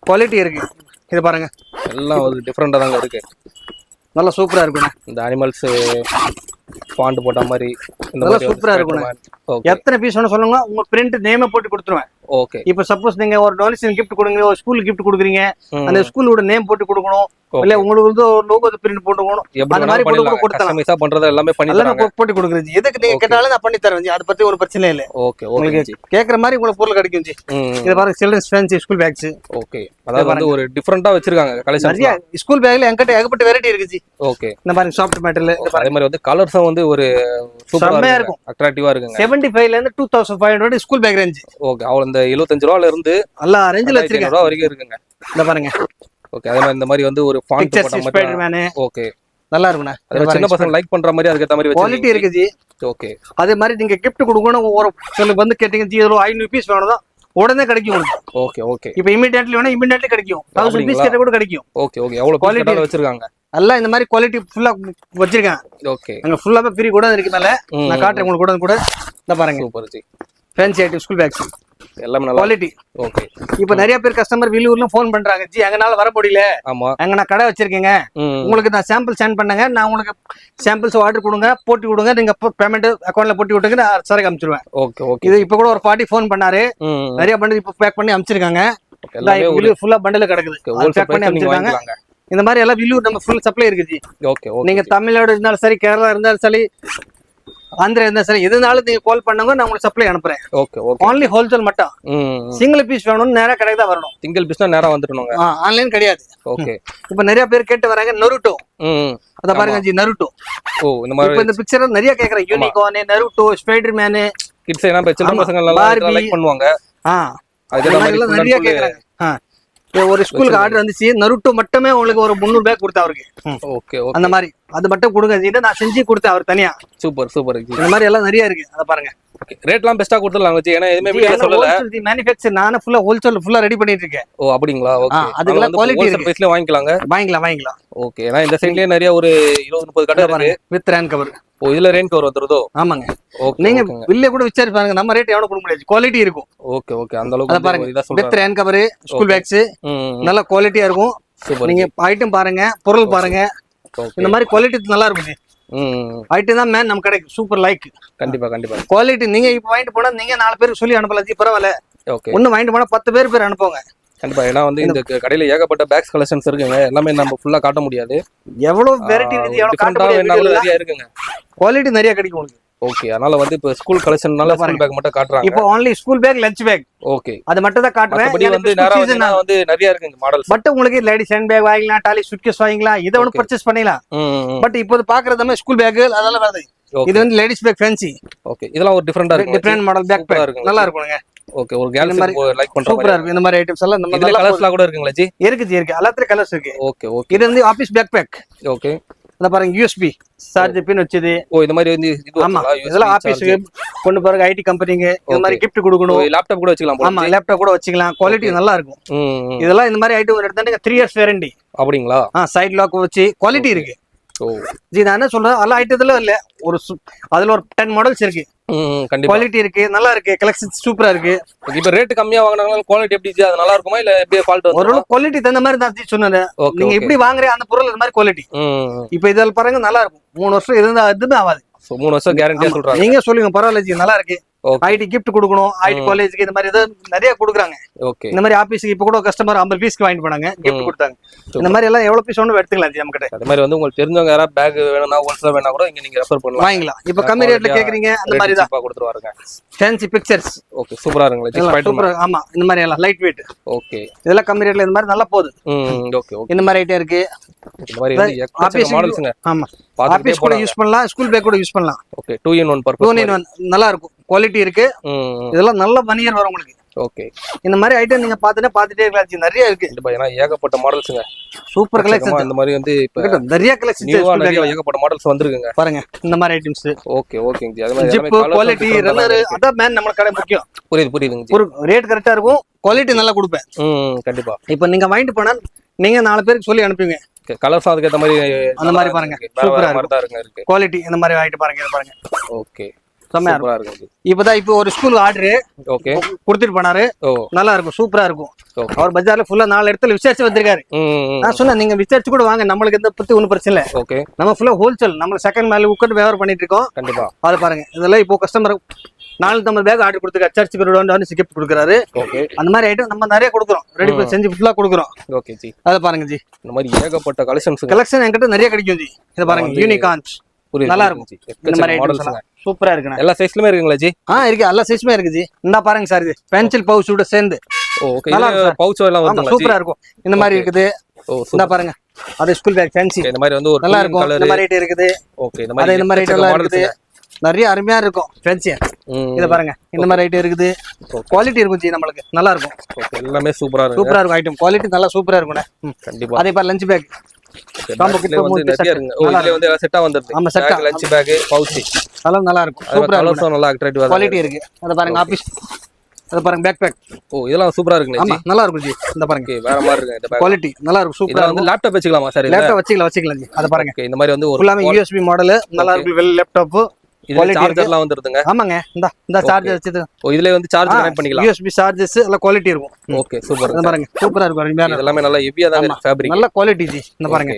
குவாலிட்டி இருக்கு. இது பாருங்க, எல்லாம் ஒரு டிஃபரெண்டா தாங்க இருக்கு. நல்லா சூப்பரா இருக்கும். இந்த அனிமல்ஸ் ஃபாண்ட் போட்ட மாதிரி இந்த மாதிரி சூப்பரா இருக்கும். எத்தனை பீஸ் வேணும் சொல்லுங்க, உங்க பிரிண்ட் நேமே போட்டு கொடுத்துருவேன். ஓகே. இப்போ சப்போஸ் நீங்க ஒரு டொனேஷன் கிஃப்ட் கொடுங்க, ஒரு ஸ்கூல் கிஃப்ட் கொடுக்குறீங்க, அந்த ஸ்கூலோட நேம் போட்டு கொடுக்கணும், இல்ல உங்களுக்கு வந்து ஒரு லோகோ பிரிண்ட் போட்டுக்கணும். அந்த மாதிரி போட்டு கொடுத்தலாம். கஸ்டமைஸா பண்றத எல்லாமே பண்ணி தராங்க. போட்டு கொடுக்குறீங்க. எதுக்கு நீங்க கேட்டாலும் நான் பண்ணி தரேன். அத பத்தி ஒரு பிரச்சனை இல்ல. ஓகே. ஓகே. கேக்குற மாதிரி உங்களுக்கு பொருள் கிடைக்கும் ஜி. இது பாருங்க, children's fancy school bags. Okay. அதாவது வந்து ஒரு டிஃபரெண்டா வச்சிருக்காங்க கலெக்ஷன். நிறைய ஸ்கூல் பேக்ல என்கிட்ட ஏகப்பட்ட வெரைட்டி இருக்கு ஜி. ஓகே. இந்த பாருங்க, சாஃப்ட் மெட்டீரியல். அதே மாதிரி வந்து கலர்ஸும் வந்து ஒரு சூப்பரா இருக்கும், அட்ராக்டிவா இருக்குங்க. 75 ல இருந்து 2500 ஸ்கூல் பேக் ரேஞ்ச். ஓகே. அவள இந்த 75 ரூபாயில இருந்து எல்லா ரேஞ்சில வச்சிருக்கேன். 500 ரூபாய் வரைக்கும் இருக்குங்க. இந்த பாருங்க. ஓகே அதே மாதிரி இந்த மாதிரி வந்து ஒரு ஃபாண்ட் பிக்சர்ஸ் போட்ட மாதிரி ஸ்பைடர்மேன் ஓகே நல்லா இருக்குண்ணா. அதே சின்ன பசங்க லைக் பண்ற மாதிரி அதுக்கு ஏத்த மாதிரி குவாலிட்டி இருக்கு ஜி. ஓகே அதே மாதிரி நீங்க gift கொடுக்கணும் ஒரு சில வந்து கேட்டீங்க ஜி இதுல 500 பீஸ் வேணும் உடனே கிடைக்கும் உங்களுக்கு. ஓகே ஓகே இப்போ இமிடியேட்லி வேணா இமிடியேட்லி கிடைக்கும். 1000 பீஸ் கேட்ட கூட கிடைக்கும். ஓகே ஓகே எவ்வளவு Quality குவாலிட்டி வச்சிருக்காங்க எல்லாம் இந்த மாதிரி குவாலிட்டி ஃபுல்லா வச்சிருக்கேன். ஓகே அங்க ஃபுல்லாவே ஃப்ரீ கூட இருக்கு மேல. நான் காட்டுறேன் உங்களுக்கு கூட இந்த பாருங்க super G fancy item school packs எல்லாமே நல்லா குவாலிட்டி. ஓகே இப்போ நிறைய பேர் கஸ்டமர் வெளியூர்ல ஃபோன் பண்றாங்க ஜி எங்கனால வர முடியல ஆமா அங்க நான் கடை வச்சிருக்கேங்க உங்களுக்கு நான் சாம்பிள் சென்ட் பண்ணுங்க நான் உங்களுக்கு சாம்பிள்ஸ் ஆர்டர் கொடுங்க போட்டு கொடுங்க நீங்க பேமெண்ட் அக்கௌண்ட்ல போட்டு விட்டுங்க நான் சரக்கு அனுப்பிச்சிடுவேன். ஓகே ஓகே இது இப்போ கூட ஒரு பார்ட்டி ஃபோன் பண்ணாரு நிறைய பண்டில் இப்போ பேக் பண்ணி அனுப்பிச்சிருக்காங்க. வெளியூர் ஃபுல்லா பண்டில் கிடக்குது பேக் பண்ணி அனுப்பிச்சிருக்காங்க. இந்த மாதிரி எல்லாம் வெளியூர் நம்ம ஃபுல் சப்ளை இருக்கு ஜி. ஓகே நீங்க தமிழ்நாடு இருந்தாலும் சரி கேரளா இருந்தாலும் சரி ஆந்திரா இருந்தாலும் சரி எதுனாலும் நீங்க கால் பண்ணுங்க நான் உங்களுக்கு சப்ளை அனுப்புறேன். ஓகே ஓகே ஒன்லி ஹோல்சேல் மட்டும். சிங்கிள் பீஸ் வேணும்னு நேரா கடைக்கு தான் வரணும். சிங்கிள் பீஸ்னா நேரா வந்துடணுங்க. ஆன்லைன் கிடையாது. ஓகே இப்போ நிறைய பேர் கேட்டு வராங்க நருட்டோ. அத பாருங்க ஜி நருட்டோ. ஓ இந்த மாதிரி இப்போ இந்த பிக்சர் நிறைய கேக்குறாங்க யூனிகார்ன் நருட்டோ ஸ்பைடர்மேன் கிட்ஸ் எல்லாம் சின்ன பசங்க எல்லாம் லைக் பண்ணுவாங்க. அதெல்லாம் நிறைய கேக்குறாங்க. ஒரு ஸ்கூலுக்கு ஆர்டர் வந்துச்சு நருட்டோ மட்டுமே உங்களுக்கு ஒரு 300 பேக் கொடுத்தா அவருக்கு. ஓகே அந்த மாதிரி அது மட்டும் கொடுங்க நான் செஞ்சு கொடுத்தேன் அவர் தனியா. சூப்பர் சூப்பர் இந்த மாதிரி எல்லாம் நிறைய இருக்கு அத பாருங்க. ஓகே ரேட்லாம் பெஸ்டா கொடுத்துடலாம் வச்சு ஏன்னா எதுமே வீடியோ சொல்லல மேனுஃபேக்சர் நானே ஃபுல்லா ஹோல்சேல் ஃபுல்லா ரெடி பண்ணிட்டு இருக்கேன். ஓ அப்படிங்களா ஓகே அதுல குவாலிட்டி இருக்கு பிரைஸ்ல வாங்கிக்கலாம். ஓகே ஏன்னா இந்த சைடுலயே நிறைய ஒரு 20-30 கடை இருக்கு வித் ரேன் கவர். ஓ இதுல ரேன் கவர் வந்துருதோ? ஆமாங்க. ஓகே நீங்க வில்ல கூட விசாரி பாருங்க நம்ம ரேட் எவ்வளவு கொடுக்க முடியாது குவாலிட்டி இருக்கும். ஓகே ஓகே அந்த அளவுக்கு பாருங்க இத சொல்றேன் வித் ரேன் கவர் ஸ்கூல் பேக்ஸ் நல்ல குவாலிட்டியா இருக்கும். நீங்க ஐட்டம் பாருங்க பொருள் பாருங்க இந்த மாதிரி குவாலிட்டி நல்லா இருக்கும். ஐட்டம் தான் மேன் நம்ம கடைக்கு சூப்பர் லைக். கண்டிப்பா கண்டிப்பா குவாலிட்டி நீங்க இப்ப வாங்கிட்டு போனா நீங்க 4 பேருக்கு சொல்லி அனுப்பலாம் ஜி பரவாயில்ல. ஓகே ஒண்ணு வாங்கிட்டு போனா 10 பேர் அனுப்புங்க. கண்டிப்பா ஏன்னா வந்து இந்த கடையில ஏகப்பட்ட பேக்ஸ் கலெக்ஷன்ஸ் இருக்குங்க எல்லாமே நம்ம ஃபுல்லா காட்ட முடியாது. எவ்வளவு வெரைட்டி இருக்கு எவ்வளவு காட்ட முடியாது நிறைய இருக்குங்க. குவாலிட்டி நிறைய கிடைக்கும் உங்களுக்கு. ஓகே அதனால வந்து இப்ப ஸ்கூல் கலெக்ஷன்னால ஸ்கூல் பேக் மட்டும் காட்டுறாங்க. இப்போ only school bag lunch bag. Okay அது மட்டும் தான் காட்டுறேன். அப்படி வந்து நேரா வந்து நிறைய இருக்குங்க மாடல்ஸ். பட் உங்களுக்கு லேடிஸ் ஹேண்ட் பேக் வாங்கிக்கலாம் டாலி சூட்கேஸ் வாங்கிக்கலாம் இத ஒன்னு பர்ச்சேஸ் பண்ணிடலாம். பட் இப்போ பாக்குறதுமே ஸ்கூல் பேக் அதெல்லாம் வருது. இது வந்து லேடிஸ் பேக் ஃபேன்சி. ஓகே இதெல்லாம் ஒரு டிஃபரண்டா இருக்கு. டிஃபரண்ட் மாடல் பேக் பேக் நல்லா இருக்குங்க. ஓகே ஒரு கேர்ள்ஸ் லைக் பண்ற சூப்பரா இருக்கு இந்த மாதிரி ஐட்டம்ஸ் எல்லாம் நம்ம இதுல கலர்ஸ்லாம் கூட இருக்குங்களா ஜி? இருக்கு ஜி இருக்கு எல்லாத்துல கலர்ஸ் இருக்கு. ஓகே ஓகே இது வந்து ஆபீஸ் பேக் பேக். ஓகே அத பாருங்க யூஎஸ்பி சார்ஜ் பின் வச்சது. ஓ இந்த மாதிரி வந்து இது ஆமா இதெல்லாம் ஆபீஸ்க்கு கொண்டு போற ஐடி கம்பெனிங்க இந்த மாதிரி gift கொடுக்கணும். லேப்டாப் கூட வச்சுக்கலாம். ஆமா லேப்டாப் கூட வச்சுக்கலாம் குவாலிட்டி நல்லா இருக்கும். இதெல்லாம் இந்த மாதிரி ஐட்டம் எடுத்தா 3 இயர்ஸ் வாரண்டி. அப்படிங்களா? சைடு லாக் வச்சு குவாலிட்டி இருக்கு. ஓ ஜி நான் என்ன சொல்றேன் எல்லா ஐட்டத்துல இல்ல ஒரு அதுல ஒரு 10 மாடல்ஸ் இருக்கு. கண்டிப்பா குவாலிட்டி இருக்கு நல்லா இருக்கு கலெக்ஷன் சூப்பரா இருக்கு. இப்ப ரேட் கம்மியா வாங்குனாங்க குவாலிட்டி எப்படி அது நல்லா இருக்குமா இல்ல எப்படி ஃபால்ட் வரும்? ஒரு குவாலிட்டி தகுந்த மாதிரி தான் சொன்னேன். நீங்க எப்படி வாங்குறீங்க அந்த பொருள் இந்த மாதிரி குவாலிட்டி. இப்போ இதெல்லாம் பாருங்க நல்லா இருக்கும் 3 வருஷம் இருந்தா எதுவுமே ஆகாது. 3 வருஷம் கேரண்டியா சொல்றாங்க. நீங்க சொல்லுங்க பரவாயில்ல ஜி நல்லா இருக்கு. ஐடி gift கொடுக்கணும் ஐடி காலேஜ்க்கு இந்த மாதிரி நிறைய கொடுக்குறாங்க. ஓகே இந்த மாதிரி ஆபீஸ்க்கு இப்ப கூட கஸ்டமர் 50 பீஸ்க்கு வாங்கிட்டு போனாங்க gift கொடுத்தாங்க. இந்த மாதிரி எல்லாம் எவ்வளவு பீஸ் வேணும் எடுத்துக்கலாம் ஜி நம்ம கிட்ட. அந்த மாதிரி வந்து உங்களுக்கு தெரிஞ்சவங்க யாரா பேக் வேணும்னா ஹோல்சேல் வேணா கூட இங்க நீங்க ரெஃபர் பண்ணலாம் வாங்கிக்கலாம். இப்ப கம்மி ரேட்ல கேக்குறீங்க அந்த மாதிரி தான் கொடுத்துருவாங்க. ஃபேன்சி பிக்சர்ஸ் ஓகே சூப்பரா இருக்குங்க சூப்பரா. ஆமா இந்த மாதிரி எல்லாம் லைட் வெயிட். ஓகே இதெல்லாம் கம்மி ரேட்ல இந்த மாதிரி நல்லா போகுது. ஓகே ஓகே இந்த மாதிரி ஐட்டம் இருக்கு. இந்த மாதிரி வந்து எக்கச்சக்க மாடல்ஸ்ங்க. ஆமா ஆபீஸ் கூட யூஸ் பண்ணலாம் ஸ்கூல் பேக் கூட யூஸ் பண்ணலாம். ஓகே 2 in 1 பர்பஸ் 2 in 1 நல்லா இருக்கும் குவாலிட்டி இருக்கு. இதெல்லாம் நல்ல மணியர் வரும் உங்களுக்கு. ஓகே இந்த மாதிரி ஐட்டம் நீங்க பாத்துட்டே இருக்கலாம் நிறைய இருக்கு. ஏன்னா ஏகப்பட்ட மாடல்ஸ்ங்க சூப்பர் கலெக்ஷன். இந்த மாதிரி வந்து இப்ப நிறைய கலெக்ஷன் நிறைய ஏகப்பட்ட மாடல்ஸ் வந்திருக்குங்க பாருங்க இந்த மாதிரி ஐட்டம்ஸ். ஓகே ஓகேங்க ஜி அது மாதிரி ஜிப் குவாலிட்டி ரன்னர் அத மேன் நம்ம கடை முக்கியம். புரியுதுங்க ஜி. ஒரு ரேட் கரெக்ட்டா இருக்கும் குவாலிட்டி நல்லா கொடுப்பேன். கண்டிப்பா இப்போ நீங்க வாங்கிட்டு போனா நீங்க 4 பேருக்கு சொல்லி அனுப்புவீங்க. கலர்ஸ் அதுக்கு ஏத்த மாதிரி அந்த மாதிரி பாருங்க சூப்பரா இருக்கு குவாலிட்டி இந்த மாதிரி வாங்கிட்டு பாருங்க. ஓகே சூப்பரா இருக்கு. இப்பதான் இப்போ ஒரு ஸ்கூல் ஆர்டர் ஓகே கொடுத்துட்டு போனாரு நல்லா இருக்கும் சூப்பரா இருக்கும். அவர் பஜார்ல ஃபுல்லா 4 இடத்துல விசாரிச்சு வந்திருக்காரு. நான் சொன்னேன் நீங்க விசாரிச்சு கூட வாங்க நம்மளுக்கு எந்த பத்தி ஒன்னும் பிரச்சனை இல்ல. ஓகே நம்ம ஃபுல்லா ஹோல்சேல் நம்ம செகண்ட் மேல உட்காந்து வியாபாரம் பண்ணிட்டு இருக்கோம். கண்டிப்பா அது பாருங்க இதெல்லாம் இப்போ கஸ்டமர் 450 பேக் ஆர்டர் கொடுத்துருக்காரு சர்ச்சுக்கு கிஃப்ட் கொடுக்குறாரு. ஓகே அந்த மாதிரி ஐட்டம் நம்ம நிறைய கொடுக்குறோம் ரெடி பண்ணி செஞ்சு ஃபுல்லா கொடுக்குறோம். ஓகே ஜி அத பாருங்க ஜி இந்த மாதிரி ஏகப்பட்ட கலெக்ஷன் என்கிட்ட நிறைய கிடைக்கும் ஜி. இத பாருங்க யூனிகார்ன்ஸ் நல்லா இருக்கும் ஜி. இந்த மாதிரி ஐட்டம்ஸ் சூப்பரா இருக்குண்ணா. எல்லா சைஸ்லயுமே இருக்குங்களா ஜி? இருக்கு எல்லா சைஸ்மே இருக்கு ஜி. இந்த பாருங்க சார் இது பென்சில் பவுச்சோட சேர்ந்து ஓகே நல்லா பவுச் எல்லாம் வந்துங்களா? சூப்பரா இருக்கும் இந்த மாதிரி இருக்குது. இந்த பாருங்க அது ஸ்கூல் பேக் ஃபேன்சி இந்த மாதிரி வந்து ஒரு நல்லா இருக்கும். இந்த மாதிரி ஐட்டம் இருக்குது. ஓகே இந்த மாதிரி ஐட்டம் எல்லாம் இருக்குது. நிறைய அருமையா இருக்கும் ஃபேன்சி. இத பாருங்க இந்த மாதிரி ஐட்டம் இருக்குது. குவாலிட்டி இருக்கும் ஜி, நம்மளுக்கு நல்லா இருக்கும். ஓகே எல்லாமே சூப்பரா இருக்கு. சூப்பரா இருக்கும் ஐட்டம், குவாலிட்டி நல்லா சூப்பரா இருக்கும்ண்ணே. கண்டிப்பா. அதே மாதிரி லஞ்ச் பேக் காம்போ கிட்ட வந்து நிறைய இருக்கு. ஓ இதுல வந்து எல்லாம் செட்டா வந்துருது. ஆமா செட்டா லஞ்ச் பேக், பவுச் அதெல்லாம் நல்லா இருக்கும். சூப்பரா இருக்கும். நல்லா அட்ராக்டிவா குவாலிட்டி இருக்கு. அத பாருங்க ஆபீஸ், அத பாருங்க பேக் பேக். ஓ இதெல்லாம் சூப்பரா இருக்குங்க. ஆமா நல்லா இருக்கும் ஜி. இந்த பாருங்க வேற மாதிரி இருக்கு இந்த பேக். குவாலிட்டி நல்லா இருக்கும். சூப்பரா வந்து லேப்டாப் வச்சுக்கலாமா சார்? லேப்டாப் வச்சுக்கலாம் ஜி. அத பாருங்க இந்த மாதிரி வந்து ஒரு ஃபுல்லாமே USB மாடல் நல்லா இருக்கு. வெல் லேப்டாப் சார்ஜர்லாம் வந்துருதுங்க. ஆமாங்க இந்த சார்ஜர் வச்சது. ஓ இதுல வந்து சார்ஜ் கனெக்ட் பண்ணிக்கலாம். USB சார்ஜஸ் எல்லாம் குவாலிட்டி இருக்கும். Okay super. இந்த பாருங்க சூப்பரா இருக்கும். இதெல்லாம் நல்லா ஹெவியா தான் இருக்கு ஃபேப்ரிக். நல்ல குவாலிட்டி ஜி. இந்த பாருங்க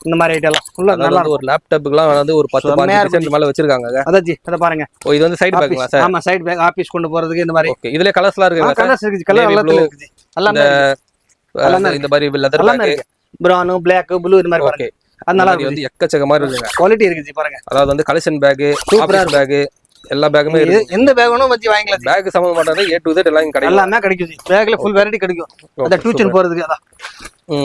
இந்த மாதிரி ஐட்டம் எல்லாம் ஃபுல்லா நல்லா ஒரு லேப்டாப்புக்குலாம் வந்து ஒரு 10-15 டிசைன் மேல வச்சிருக்காங்க. அத ஜி அத பாருங்க. ஓ இது வந்து சைடு பேக்குங்களா சார்? ஆமா சைடு பேக் ஆபீஸ் கொண்டு போறதுக்கு இந்த மாதிரி. ஓகே இதுல கலர்ஸ்லாம் இருக்குங்க சார்? கலர்ஸ் இருக்கு. கலர் எல்லாமே இருக்கு ஜி. எல்லாமே இந்த மாதிரி leather bag, brown, black, blue இந்த மாதிரி பாருங்க. அது நல்லா இருக்கு. வந்து எக்கச்சக்கமா இருக்குங்க. குவாலிட்டி இருக்கு ஜி பாருங்க. அதாவது வந்து கலெக்ஷன் பேக், ஆபீஸ் பேக் எல்லா பேக்குமே இருக்கு. எந்த பேக் வேணும் வச்சு வாங்கிக்கலாம். பேக் சம்பந்தப்பட்டது A to Z எல்லாம் கிடைக்கும். எல்லாமே கிடைக்கும் ஜி. பேக்ல ஃபுல் வெரைட்டி கிடைக்கும். அத டியூஷன் போறதுக்கு அத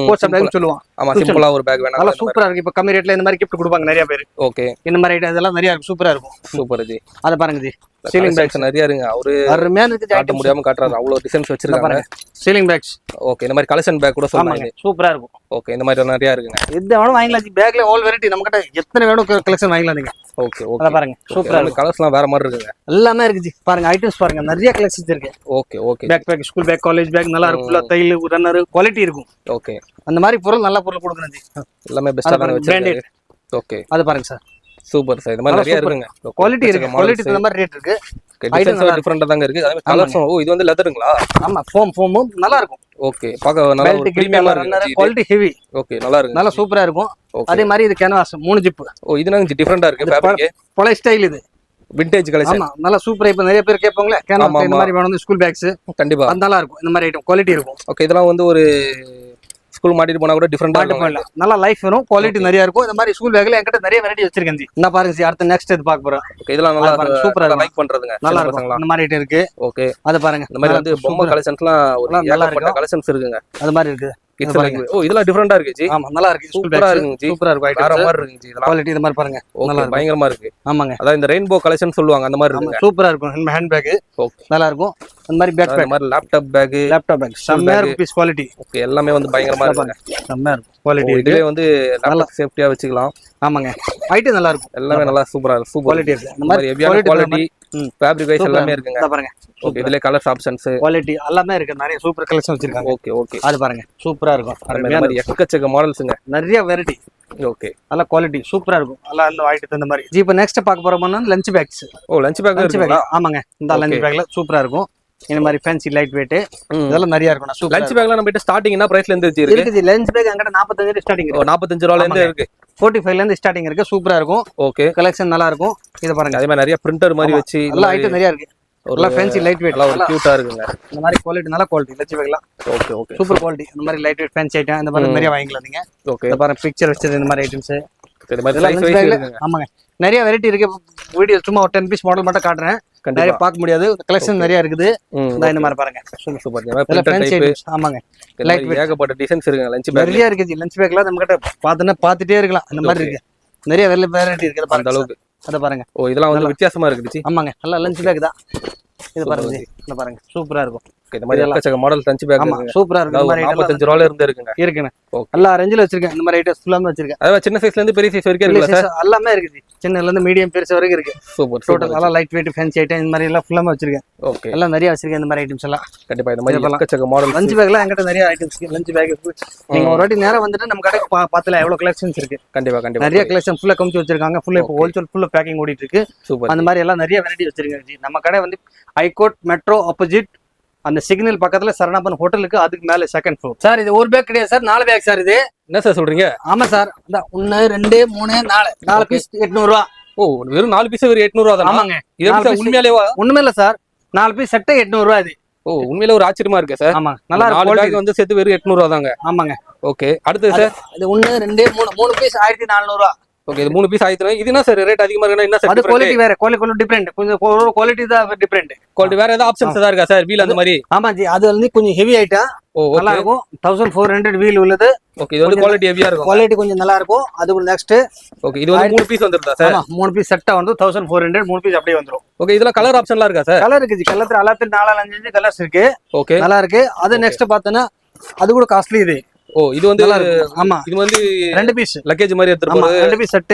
போஸ்ட் பேக் சொல்லுவாங்க. ஆமா சிம்பிளா ஒரு பேக் வேணும். நல்லா சூப்பரா இருக்கு. இப்ப கம்மி ரேட்ல இந்த மாதிரி gift கொடுப்பாங்க நிறைய பேர். ஓகே இந்த மாதிரி ஐட்டம் இதெல்லாம் நிறைய சூப்பரா இருக்கும். Super G. அத பாருங்க ஜி. சீலிங் பேக்ஸ் நிறைய இருக்குங்க. அவரு அருமையா இருக்கு. காட்ட முடியாம காட்டுறாரு. அவ்வளவு டிசைன்ஸ் வச்சிருக்காங்க. Ceiling packs. ஓகே இந்த மாதிரி கலெக்ஷன் பேக் கூட சொல்லுவாங்க. சூப்பரா இருக்கும். ஓகே இந்த மாதிரி நிறைய இருக்குங்க. எந்த வேணும் வாங்கிக்கலாம் ஜி. பேக்ல ஆல் வெரைட்டி நம்ம கிட்ட எத்தனை வேணும் கலெக்ஷன் வாங்கிக்கலாம் நீங்க. ஓகே ஓகே அத பாருங்க சூப்பரா இருக்கு. கலர்ஸ்லாம் வேற மாதிரி இருக்குங்க. எல்லாமே இருக்கு ஜி. பாருங்க ஐட்டம்ஸ் பாருங்க நிறைய கலெக்ஷன்ஸ் இருக்கு. Okay okay bag bag, school bag, college bag நல்லா இருக்கும். ஃபுல்லா தையல் ரன்னர் குவாலிட்டி இருக்கும். ஓகே அந்த மாதிரி பொருள் நல்ல பொருள் கொடுக்கணும் ஜி. எல்லாமே பெஸ்டா தான் வச்சிருக்காங்க. ஓகே அது பாருங்க சார். Super sir. இந்த மாதிரி நிறைய இருக்குங்க. குவாலிட்டி இருக்கு. குவாலிட்டி இந்த மாதிரி ரேட் இருக்கு. டிசைன்ஸ் டிஃபரண்டா தாங்க இருக்கு. அதே மாதிரி கலர்ஸும். ஓ இது வந்து லெதருங்களா? ஆமா ஃபோமும் நல்லா இருக்கும். ஓகே பாக்க நல்லா பிரீமியமா இருக்கு. Quality heavy. ஓகே நல்லா இருக்கு. நல்லா சூப்பரா இருக்கும். அதே மாதிரி இது கேன்வாஸ் 3 ஜிப். ஓ இது நாங்க டிஃபரண்டா இருக்கு ஃபேப்ரிக். பழைய ஸ்டைல் இது. Vintage collection. ஆமா நல்லா சூப்பரா. இப்ப நிறைய பேர் கேட்பாங்களே கேன்வாஸ் இந்த மாதிரி வேணும் ஸ்கூல் பேக்ஸ். கண்டிப்பா அது நல்லா இருக்கும். இந்த மாதிரி ஐட்டம் குவாலிட்டி இருக்கும். ஓகே இதெல்லாம் வந்து ஒரு ஸ்கூல் மாட்டிட்டு போனா கூட டிஃபரண்டா இருக்கும். நல்லா லைஃப் வரும். குவாலிட்டி நிறைய இருக்கும். இந்த மாதிரி ஸ்கூல் பேக்ல என்கிட்ட நிறைய வெரைட்டி வச்சிருக்கேன் ஜி. இந்த பாருங்க ஜி. அடுத்து நெக்ஸ்ட் இது பார்க்க போறோம். ஓகே இதெல்லாம் நல்லா சூப்பரா லைக் பண்றதுங்க. நல்லா இருக்கும். இந்த மாதிரி ஐட்டம் இருக்கு. ஓகே அத பாருங்க. இந்த மாதிரி வந்து பொம்மை கலெக்ஷன்ஸ்லாம் ஒரு நல்லா இருக்கு. கலெக்ஷன்ஸ் இருக்குங்க. அது மாதிரி இருக்கு. ஓ இதெல்லாம் டிஃபரண்டா இருக்கு ஜி. ஆமா நல்லா இருக்கு. சூப்பரா இருக்கு ஜி. சூப்பரா இருக்கு. வேற மாதிரி இருக்கு ஜி. இதெல்லாம் குவாலிட்டி இந்த மாதிரி பாருங்க. நல்லா பயங்கரமா இருக்கு. ஆமாங்க. அதான் இந்த ரெயின்போ கலெக்ஷன் சொல்லுவாங்க. அந்த மாதிரி இருக்கு. சூப்பரா இருக்கும். ஹேண்ட் பேக் நல்லா இருக்கும். அந்த மாதிரி பேக் பேக் மாதிரி லேப்டாப் பேக் செம்மயா இருக்கு. Piece quality. ஓகே எல்லாமே வந்து பயங்கரமா இருக்கு. செம்மயா இருக்கும். குவாலிட்டி இதுலயே வந்து லேப்டாப் சேஃப்டியா வச்சுக்கலாம். ஆமாங்க. ஐட்டம் நல்லா இருக்கும். எல்லாமே நல்லா சூப்பரா இருக்கு. சூப்பர் குவாலிட்டி இருக்கு. இந்த மாதிரி ஹெவியான குவாலிட்டி ஃபேப்ரிக் வைஸ் எல்லாமே இருக்குங்க. பாருங்க. ஓகே இதுல கலர்ஸ் ஆப்ஷன்ஸ் குவாலிட்டி எல்லாமே இருக்கு. நிறைய சூப்பர் கலெக்ஷன் வச்சிருக்காங்க. ஓகே ஓகே அது பாருங்க சூப்பரா இருக்கும். அந்த மாதிரி எக்கச்சக்க மாடல்ஸ்ங்க. நிறைய வெரைட்டி. ஓகே நல்ல குவாலிட்டி சூப்பரா இருக்கும். நல்லா அந்த ஐட்டத்துக்கு இந்த மாதிரி. இப்போ நெக்ஸ்ட் பார்க்க போறோம்னா லஞ்ச் பேக்ஸ். ஓ லஞ்ச் பேக். ஆமாங்க. இந்த லஞ்ச் பேக்ல சூப்பரா இருக்கும். இந்த மாதிரி ஃபேன்சி லைட் வெயிட் இதெல்லாம் நிறைய இருக்கும். சூப்பர். லஞ்ச் பேக்ல நம்ம கிட்ட ஸ்டார்டிங் என்ன பிரைஸ்ல இருந்து இருக்கு? இருக்குது லஞ்ச் பேக் அங்கட்ட 45 ஸ்டார்டிங் இருக்கு. 45 ரூபாயில இருந்து இருக்கு. 45 ல இருந்து ஸ்டார்டிங் இருக்கு. சூப்பரா இருக்கும். ஓகே கலெக்ஷன் நல்லா இருக்கும். இத பாருங்க. அதே மாதிரி நிறைய பிரிண்டர் மாதிரி வச்சு எல்லா ஐட்டம் நிறைய இருக்கு. எல்லா ஃபேன்சி லைட் வெயிட் நல்லா ஒரு கியூட்டா இருக்குங்க. இந்த மாதிரி குவாலிட்டி நல்ல குவாலிட்டி லஞ்ச் பேக்லாம். Okay okay super quality. இந்த மாதிரி லைட் வெயிட் ஃபேன்சி ஐட்டம் இந்த மாதிரி நிறைய வாங்கிக்கலாம் நீங்க. ஓகே இத பாருங்க பிக்சர் வச்சது இந்த மாதிரி ஐட்டம்ஸ். இந்த மாதிரி சைஸ் வைஸ் இருக்குங்க. ஆமாங்க. நிறைய வெரைட்டி இருக்கு. வீடியோ சும்மா ஒரு 10 பீஸ் மாடல் மட்டும் காட்டுறேன். நிறைய பார்க்க முடியாது. கலெக்ஷன் நிறைய இருக்குது. இந்த மாதிரி பாருங்க. சூப்பர் இதெல்லாம் டைப். ஆமாங்க. லைட் வெயிட் ஏகப்பட்ட டிசைன்ஸ் இருக்குங்க. லஞ்ச் பேக் நிறைய இருக்கு. லஞ்ச் பேக்ல நம்ம கிட்ட பார்த்துட்டே இருக்கலாம். இந்த மாதிரி இருக்கு. நிறைய வெரைட்டி இருக்கு. பாருங்க அந்த அளவுக்கு. அத பாருங்க. ஓ இதெல்லாம் வந்து வித்தியாசமா இருக்கு ஜி. ஆமாங்க. நல்லா லஞ்ச் பேக் தான். இது பாருங்க. இந்த பாருங்க சூப்பரா இருக்கும். இந்த மாதிரி எக்கச்சக்க மாடல் லஞ்ச் பேக் ஆமா சூப்பரா இருக்கு. இந்த மாதிரி 45 ரூபாயில இருந்து இருக்குங்க. இருக்குங்க. எல்லா ரேஞ்சில வச்சிருக்கேன். இந்த மாதிரி ஐட்டம்ஸ் ஃபுல்லாமே வச்சிருக்கேன். அத சின்ன சைஸ்ல இருந்து பெரிய சைஸ் வரைக்கும் இருக்குல சார்? எல்லாமே இருக்கு. சின்னல இருந்து மீடியம் பெருசு வரைக்கும் இருக்கு. சூப்பர் டோட்டல் நல்லா லைட் வெயிட் ஃபேன்சி ஐட்டம் இந்த மாதிரி எல்லாம் ஃபுல்லாமே வச்சிருக்கேன். ஓகே எல்லாம் நிறைய வச்சிருக்கேன். இந்த மாதிரி ஐட்டம்ஸ் எல்லாம் கண்டிப்பா இந்த மாதிரி எக்கச்சக்க மாடல் லஞ்ச் பேக்ல என்கிட்ட நிறைய ஐட்டம்ஸ் இருக்கு. லஞ்ச் பேக் நீங்க ஒரு வாட்டி நேரா வந்துட்டு நம்ம கடைக்கு பார்த்தல எவ்வளவு கலெக்ஷன்ஸ் இருக்கு. கண்டிப்பா நிறைய கலெக்ஷன் ஃபுல்லா கமிச்சு வச்சிருக்காங்க. ஃபுல்லா இப்போ ஹோல்சேல் ஃபுல்லா பேக்கிங் ஓடிட்டு இருக்கு. சூப்பர். அந்த மாதிரி எல்லாம் நிறைய வெரைட்டி வச்சிருக்காங்க. நம்ம கடை வந்து ஹைகோர்ட் மெட்ரோ ஆப்போசிட் அந்த சிக்னல் பக்கத்துல சரணாபன் ஹோட்டலுக்கு அதுக்கு மேல செகண்ட் ஃப்ளோர். சார் இது ஒரு பேக் கிடையாது சார், 4 பேக் சார். இது என்ன சார் சொல்றீங்க? ஆமா சார். 1 2 3 4 பீஸ் 800 ரூபா. ஓ வெறும் 4 பீஸ் வெறும் 800 ரூபா தான்? ஆமாங்க. இது உண்மையிலேவா? ஒண்ணுமே இல்ல சார். 4 பீஸ் செட் 800 ரூபா இது. ஓ உண்மையிலே ஒரு ஆச்சரியமா இருக்கு சார். ஆமா நல்லா இருக்கு. 4 பேக் வந்து சேர்த்து வெறும் 800 ரூபா தாங்க. ஆமாங்க. ஓகே அடுத்து சார் இது 1 2 3 பீஸ் 1400 ரூபா. ஓகே இது 3 பீஸ் ஆயிடுச்சு. இது என்ன சார் ரேட் அதிகமா இருக்குன்னா என்ன சார்? அது குவாலிட்டி வேற, குவாலிட்டி டிஃபரெண்ட், கொஞ்சம் குவாலிட்டி தான் டிஃபரெண்ட். குவாலிட்டி வேற ஏதாவது ஆப்ஷன்ஸ் ஏதாவது இருக்கா சார் வீல் அந்த மாதிரி? ஆமா ஜி, அது வந்து கொஞ்சம் ஹெவி ஐட்டம், நல்லா இருக்கும். 1400 வீல் உள்ளது. ஓகே இது வந்து குவாலிட்டி ஹெவியா இருக்கும், குவாலிட்டி கொஞ்சம் நல்லா இருக்கும். அது நெக்ஸ்ட் ஓகே இது வந்து 3 பீஸ் வந்துருதா சார்? ஆமா 3 பீஸ் செட்டா வந்து 1400, 3 பீஸ் அப்படியே வந்துரும். ஓகே இதுல கலர் ஆப்ஷன்லாம் இருக்கா சார்? கலர் இருக்கு ஜி, கலர் எல்லாத்துல 4-5 கலர்ஸ் இருக்கு. ஓகே நல்லா இருக்கு. அது நெக்ஸ்ட் பார்த்தனா அது கூட காஸ்ட்லி இது. ஓ இது வந்து ஆமா இது வந்து 2 பீஸ் லக்கேஜ் மாதிரி எடுத்துட்டு ஆமா போறது. 2 பீஸ் செட்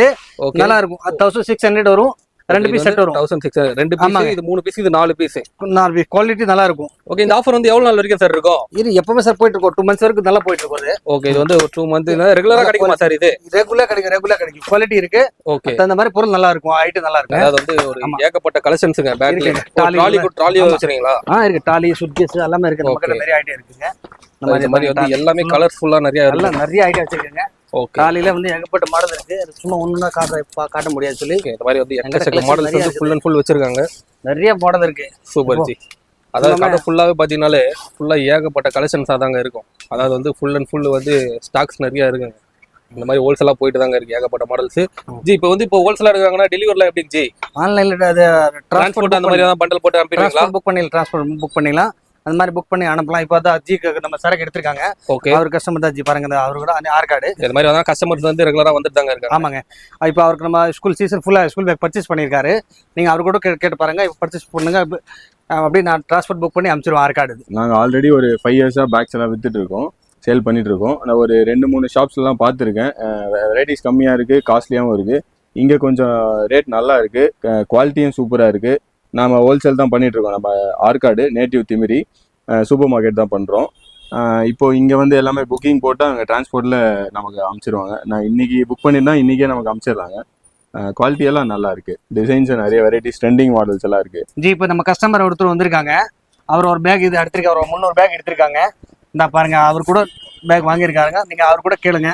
நல்லா இருக்கும். 1600 வரும். 2 பீஸ் செட் வரும். 1600 2 பீஸ், இது 3 பீஸ், இது 4 பீஸ். 4 பீஸ் குவாலிட்டி நல்லா இருக்கும். ஓகே இந்த ஆஃபர் வந்து எவ்வளவு நாள் வரைக்கும் சார் இருக்கும்? இது எப்பவுமே சார் போயிட்டு இருக்கும், 2 months வரைக்கும் நல்லா போயிட்டு இருக்கும். ஓகே இது வந்து 2 மந்த் ரெகுலரா கிடைக்குமா சார்? இது ரெகுலரா கிடைக்கும். குவாலிட்டி இருக்கு. ஓகே அந்த மாதிரி பொருள் நல்லா இருக்கும், ஐட்டம் நல்லா இருக்கும். அதாவது வந்து ஒரு ஏகப்பட்ட கலெக்ஷன்ஸ்ங்க. பேக்ல ட்ராலி வச்சிருக்கீங்களா? இருக்கு. ட்ராலி, சூட்கேஸ் எல்லாமே இருக்கு. நமக்கு நிறைய ஐட்டம் இருக்குங்க. இந்த மாதிரி வந்து எல்லாமே கலர்ஃபுல்லா நிறைய நிறைய ஐட்டம் வச்சிருக்கீங்க. ஓகே காலையில வந்து ஏகப்பட்ட மாடல் இருக்கு. சும்மா ஒண்ணுனா காட்ட முடியாது சொல்லி இந்த மாதிரி வந்து எக்கச்சக்க மாடல்ஸ் வந்து ஃபுல் அண்ட் ஃபுல் வச்சிருக்காங்க. நிறைய மாடல் இருக்கு. Super G. அதாவது கடை ஃபுல்லாவே பாத்தீங்கன்னாலே ஃபுல்லா ஏகப்பட்ட கலெக்ஷன்ஸா தாங்க இருக்கும். அதாவது வந்து ஃபுல் அண்ட் ஃபுல் வந்து ஸ்டாக்ஸ் நிறைய இருக்குங்க. இந்த மாதிரி ஹோல்சேலா போயிட்டு தாங்க இருக்கு ஏகப்பட்ட மாடல்ஸ். ஜி இப்போ ஹோல்சேலா இருக்காங்கன்னா டெலிவரிலாம் எப்படி ஜி? ஆன்லைன்ல அது டிரான்ஸ்போர்ட் அந்த மாதிரி தான் பண்டல் போட்டு அனுப்பிடுவீங்களா? புக் பண்ணிடலாம், டிரான்ஸ்போர்ட் புக் பண்ணிடலாம். அந்த மாதிரி புக் பண்ணி அனுப்பலாம். இப்போ தான் ஜிக்கு நம்ம சரக்கு எடுத்திருக்காங்க. ஓகே அவர் கஸ்டமர் தான் ஜி, பாருங்க அவரு கூட ஆர்கார்டு. இந்த மாதிரி தான் கஸ்டமர்ஸ் வந்து ரெகுலரா வந்துட்டு தாங்க இருக்காங்க. ஆமாங்க. இப்போ அவருக்கு நம்ம ஸ்கூல் சீசன் ஃபுல்லா ஸ்கூல் பேக் பர்ச்சேஸ் பண்ணியிருக்காரு. நீங்க அவர் கூட கேட்டு பாருங்க. இப்போ பர்ச்சேஸ் பண்ணுங்க அப்படி நான் டிரான்ஸ்போர்ட் புக் பண்ணி அனுப்பிச்சிருவோம் ஆர்கார்டு. நாங்கள் ஆல்ரெடி ஒரு 5 இயர்ஸாக பேக்ஸ் எல்லாம் வித்துட்டு இருக்கோம், சேல் பண்ணிட்டு இருக்கோம். நான் ஒரு 2-3 ஷாப்ஸ்லாம் பார்த்துருக்கேன். வெரைட்டிஸ் கம்மியாக இருக்குது, காஸ்ட்லியாகவும் இருக்குது. இங்கே கொஞ்சம் ரேட் நல்லா இருக்குது, குவாலிட்டியும் சூப்பராக இருக்குது. நாம் ஹோல்சேல் தான் பண்ணிட்டு இருக்கோம். நம்ம ஆர்கார்டு நேட்டிவ் திமிரி சூப்பர் மார்க்கெட் தான் பண்ணுறோம். இப்போ இங்கே வந்து எல்லாமே புக்கிங் போட்டால் அங்கே டிரான்ஸ்போர்ட்டில் நமக்கு அனுப்பிச்சிருவாங்க. நான் இன்னைக்கு புக் பண்ணியிருந்தா இன்றைக்கே நமக்கு அனுப்பிச்சிடுறாங்க. குவாலிட்டி எல்லாம் நல்லா இருக்கு, டிசைன்ஸ் நிறைய வெரைட்டிஸ், ட்ரெண்டிங் மாடல்ஸ் எல்லாம் இருக்கு. ஜி இப்போ நம்ம கஸ்டமர் ஒருத்தர் வந்திருக்காங்க. அவர் ஒரு பேக் இது எடுத்திருக்காரு, ஒரு 300 பேக் எடுத்திருக்காங்க. இந்த பாருங்க அவர் கூட பேக் வாங்கியிருக்காருங்க. நீங்க அவர் கூட கேளுங்க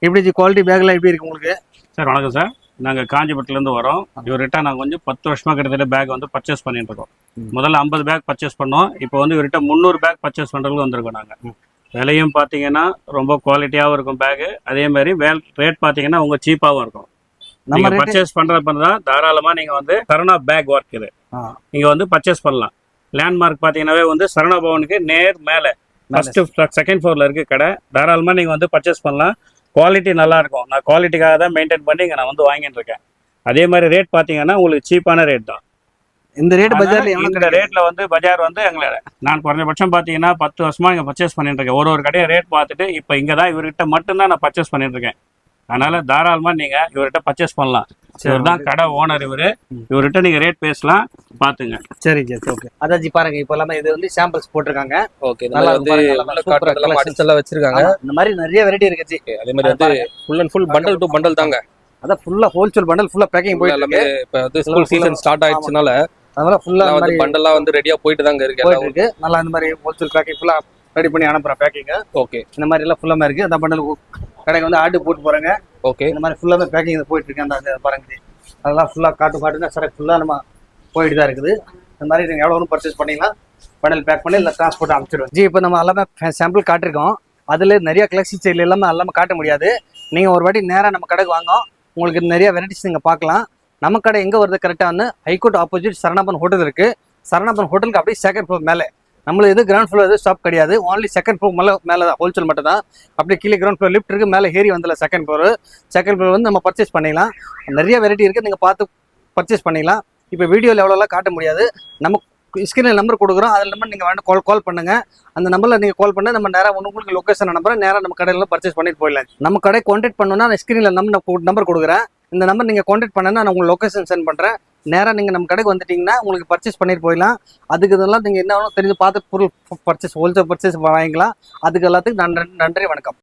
எப்படி ஜி குவாலிட்டி பேக்லாம் எப்படி இருக்கு உங்களுக்கு. சார் வணக்கம் சார், நாங்கள் காஞ்சிபுரத்துலேருந்து வரோம். இவர்கிட்ட நாங்கள் கொஞ்சம் 10 வருஷமாக கிட்டத்தட்ட பேக் வந்து பர்ச்சேஸ் பண்ணிட்டு இருக்கோம். முதல்ல 50 பேக் பர்ச்சேஸ் பண்ணோம். இப்போ வந்து இவர்கிட்ட 300 பேக் பர்ச்சேஸ் பண்ணுறதுக்கு வந்திருக்கோம். நாங்கள் விலையும் பார்த்தீங்கன்னா ரொம்ப குவாலிட்டியாகவும் இருக்கும் பேகு. அதே மாதிரி ரேட் பார்த்தீங்கன்னா உங்கள் சீப்பாகவும் இருக்கும். நம்ம பர்ச்சேஸ் பண்ணுறதா தாராளமாக நீங்கள் வந்து சரணா பேக் ஒர்க் இது நீங்கள் வந்து பர்ச்சேஸ் பண்ணலாம். லேண்ட்மார்க் பார்த்தீங்கன்னாவே வந்து சரணா பவனுக்கு நேர் மேலே ஃபர்ஸ்ட் செகண்ட் ஃப்ளோரில் இருக்குது கடை. தாராளமாக நீங்கள் வந்து பர்ச்சேஸ் பண்ணலாம். குவாலிட்டி நல்லா இருக்கும். நான் குவாலிட்டிக்காக தான் மெயின்டைன் பண்ணி இங்கே நான் வந்து வாங்கிட்டு இருக்கேன். அதே மாதிரி ரேட் பார்த்தீங்கன்னா உங்களுக்கு சீப்பான ரேட் தான். இந்த ரேட் பஜார்ல இந்த ரேட்ல வந்து பஜார் வந்து எங்களை நான் குறைஞ்சபட்சம் பார்த்தீங்கன்னா 10 வருஷமா இங்கே பர்ச்சேஸ் பண்ணிட்டு இருக்கேன். ஒரு கடையை ரேட் பார்த்துட்டு இப்போ இங்கே தான் இவர்கிட்ட மட்டும்தான் நான் பர்ச்சேஸ் பண்ணிட்டு இருக்கேன். அதனால தாராளமா நீங்க இவர்கிட்ட பர்ச்சேஸ் பண்ணலாம். இவர் தான் கடை ஓனர். இவர்கிட்ட நீங்க ரேட் பேசலாம், பாத்துங்க. சரி ஜி, ஓகே. அதான் ஜி பாருங்க, இப்போ எல்லாமே இது வந்து சாம்பிள்ஸ் போட்டிருக்காங்க. ஓகே, நல்லா வந்து எல்லாம் வச்சிருக்காங்க. இந்த மாதிரி நிறைய வெரைட்டி இருக்கு ஜி. அதே மாதிரி வந்து full and full bundle to bundle தாங்க. அதான் ஃபுல்லா ஹோல்சேல் பண்டல் ஃபுல்லா பேக்கிங் போயிட்டு எல்லாமே. இப்போ வந்து ஸ்கூல் சீசன் ஸ்டார்ட் ஆயிடுச்சுனால அதனால ஃபுல்லா வந்து பண்டலா வந்து ரெடியா போயிட்டு தாங்க இருக்கு. நல்லா இந்த மாதிரி ஹோல்சேல் பேக்கிங் ஃபுல்லா ரெடி பண்ணி அனுப்புறேன் பேக்கிங். ஓகே, இந்த மாதிரி எல்லாம் ஃபுல்லாமே இருக்கு. அந்த பண்டல் கடைக்கு வந்து ஆர்டர் போட்டு போறாங்க. ஓகே, இந்த மாதிரி ஃபுல்லாமே பேக்கிங் போயிட்டு இருக்கு. அந்த பாருங்க அதெல்லாம் ஃபுல்லா காட்டுனா சரக்கு ஃபுல்லா நம்ம போயிட்டு தான் இருக்குது. இந்த மாதிரி நீங்க எவ்வளவு பர்ச்சேஸ் பண்ணீங்கன்னா பண்டல் பேக் பண்ணி இல்லை டிரான்ஸ்போர்ட் அனுப்பிச்சிடுவோம். ஜி இப்போ நம்ம எல்லாமே சாம்பிள் காட்டிருக்கோம். அதுல நிறைய கலெக்ஷன் சைடில் எல்லாமே காட்ட முடியாது. நீங்க ஒரு வாட்டி நேராக நம்ம கடைக்கு வாங்க, உங்களுக்கு நிறைய வெரைட்டிஸ் நீங்க பார்க்கலாம். நம்ம கடை எங்க வருது கரெக்டான ஹைகோர்ட் ஆப்போசிட் சரணாபன் ஹோட்டல் இருக்கு. சரணாபன் ஹோட்டலுக்கு அப்படியே செகண்ட் ஃப்ளோர் மேலே. நம்மள எது கிரவுண்ட் ஃப்ளோர் எதுவும் ஸ்டாப் கிடையாது. ஓன்லி செகண்ட் ஃப்ளோர் மேலே தான் ஹோல்சேல் மட்டும் தான். அப்படியே கீழே கிரவுண்ட் ஃப்ளோர் லிஃப்ட் இருக்கு, மேலே ஏறி வந்தல செகண்ட் ஃப்ளோர் வந்து நம்ம பர்ச்சேஸ் பண்ணிக்கலாம். நிறைய வெரைட்டி இருக்கு, நீங்க பார்த்து பர்ச்சேஸ் பண்ணிக்கலாம். இப்போ வீடியோவில் எவ்வளோலாம் காட்ட முடியாது. நம்ம ஸ்கிரீனில் நம்பர் கொடுக்குறோம், அதில் நம்பர் நீங்கள் வேணும் கால் பண்ணுங்க. அந்த நம்பரில் நீங்கள் கால் பண்ண நம்ம நேராக உங்களுக்கு லொக்கேஷன் நம்பரை நேராக நம்ம கடையில் பர்ச்சேஸ் பண்ணிட்டு போயிடலாம். நம்ம கடை கான்டாக்ட் பண்ணணும்னா நான் ஸ்கிரீனில் நம்பர் கொடுக்குறேன். இந்த நம்பர் நீங்கள் கான்டாக்ட் பண்ணனா நான் உங்களுக்கு லொக்கேஷன் சென்ட் பண்ணுறேன். நேராக நீங்கள் நம்ம கடைக்கு வந்துட்டீங்கன்னா உங்களுக்கு பர்ச்சேஸ் பண்ணிட்டு போயிடலாம். அதுக்கு இதெல்லாம் நீங்கள் என்ன தெரிஞ்சு பார்த்து பொருள் பர்ச்சேஸ் ஹோல்சேல் பர்ச்சேஸ் வாங்கிக்கலாம். அதுக்கு எல்லாத்துக்கும் நன்றி, வணக்கம்.